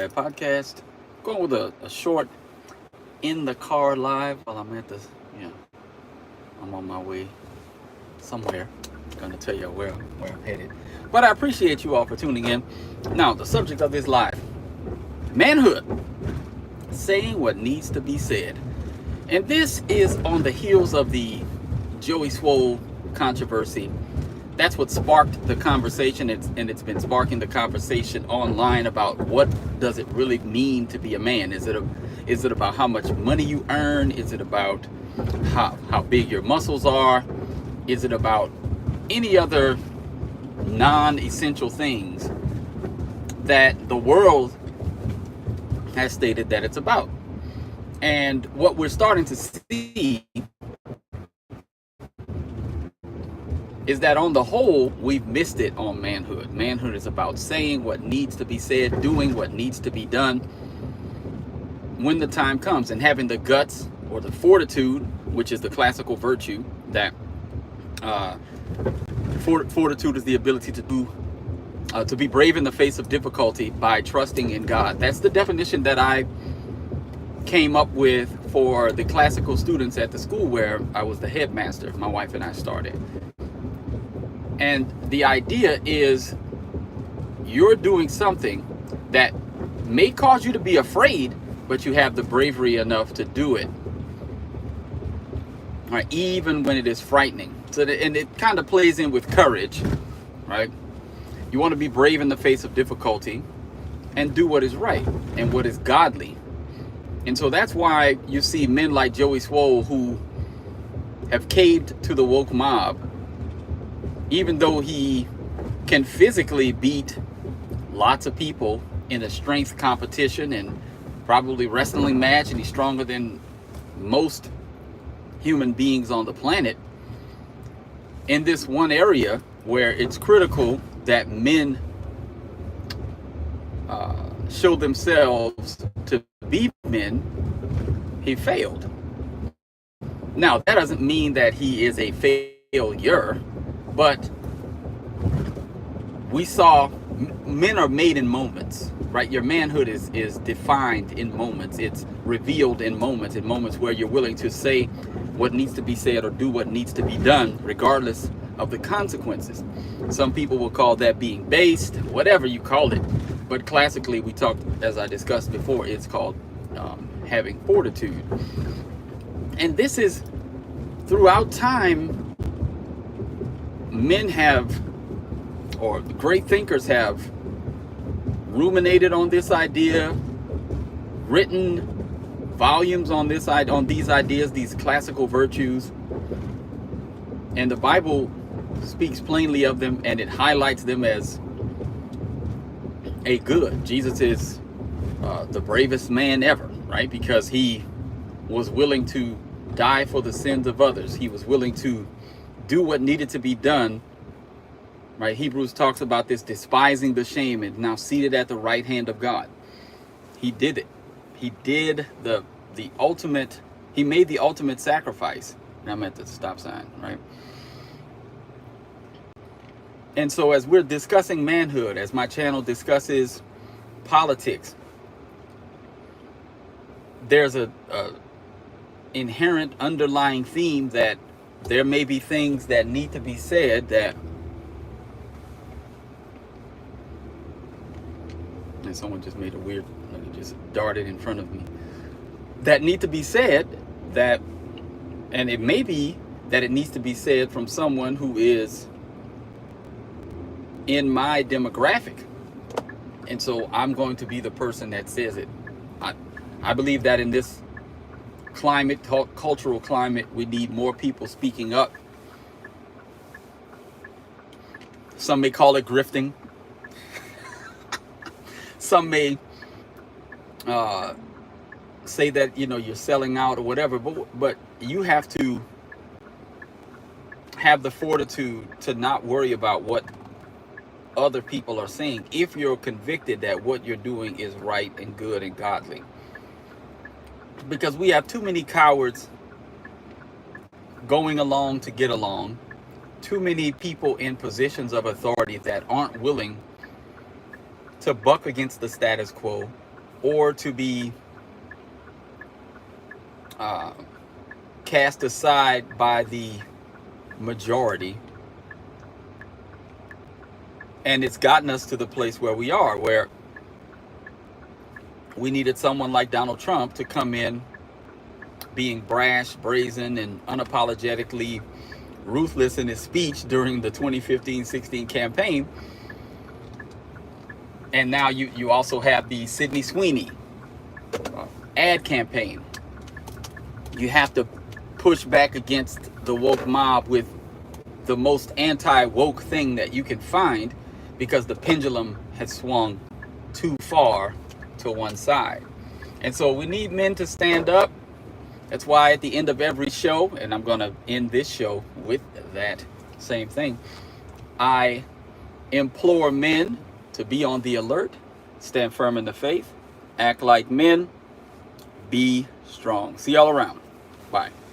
Dad podcast. Going with a short in the car live while I'm at this. Yeah, I'm on my way somewhere. I'm gonna tell you where I'm headed. But I appreciate you all for tuning in. Now, the subject of this live: manhood, saying what needs to be said. And this is on the heels of the Joey Swole controversy. That's what sparked the conversation, and it's been sparking the conversation online about what does it really mean to be a man. Is it about how much money you earn? Is it about how big your muscles are? Is it about any other non-essential things that the world has stated that it's about? And what we're starting to see is that on the whole, we've missed it on manhood. Manhood is about saying what needs to be said, doing what needs to be done when the time comes, and having the guts or the fortitude, which is the classical virtue, that fortitude is the ability to be brave in the face of difficulty by trusting in God. That's the definition that I came up with for the classical students at the school where I was the headmaster. My wife and I started. And the idea is you're doing something that may cause you to be afraid, but you have the bravery enough to do it, right? Even when it is frightening. And it kind of plays in with courage, right? You want to be brave in the face of difficulty and do what is right and what is godly. And so that's why you see men like Joey Swole who have caved to the woke mob, even though he can physically beat lots of people in a strength competition and probably wrestling match, and he's stronger than most human beings on the planet. In this one area where it's critical that men show themselves to be men, he failed. Now, that doesn't mean that he is a failure, but we saw men are made in moments, right? Your manhood is defined in moments. It's revealed in moments where you're willing to say what needs to be said or do what needs to be done, regardless of the consequences. Some people will call that being based, whatever you call it. But classically, we talked, as I discussed before, it's called having fortitude. And this is throughout time. Men have, or great thinkers have, ruminated on this idea, written volumes on these ideas, these classical virtues, and the Bible speaks plainly of them, and it highlights them as a good. Jesus is the bravest man ever, right? Because he was willing to die for the sins of others. He was willing to do what needed to be done, right? Hebrews talks about this, despising the shame, and now seated at the right hand of God. He did it. He did the ultimate. He made the ultimate sacrifice. Now I'm at the stop sign, right? And so as we're discussing manhood, as my channel discusses politics, there's a inherent underlying theme that there may be things that need to be said that, and someone just made a weird, just darted in front of me, that need to be said, that, and it may be that it needs to be said from someone who is in my demographic. And so I'm going to be the person that says it. I believe that in this climate, cultural climate, we need more people speaking up. Some may call it grifting. Some may say that, you're selling out or whatever, but you have to have the fortitude to not worry about what other people are saying if you're convicted that what you're doing is right and good and godly. Because we have too many cowards going along to get along, too many people in positions of authority that aren't willing to buck against the status quo, or to be cast aside by the majority. And it's gotten us to the place where we are, where we needed someone like Donald Trump to come in being brash, brazen, and unapologetically ruthless in his speech during the 2015-16 campaign. And now you also have the Sydney Sweeney ad campaign. You have to push back against the woke mob with the most anti-woke thing that you can find, because the pendulum has swung too far to one side. And so we need men to stand up. That's why at the end of every show, and I'm going to end this show with that same thing, I implore men to be on the alert, stand firm in the faith, act like men, be strong. See y'all around. Bye.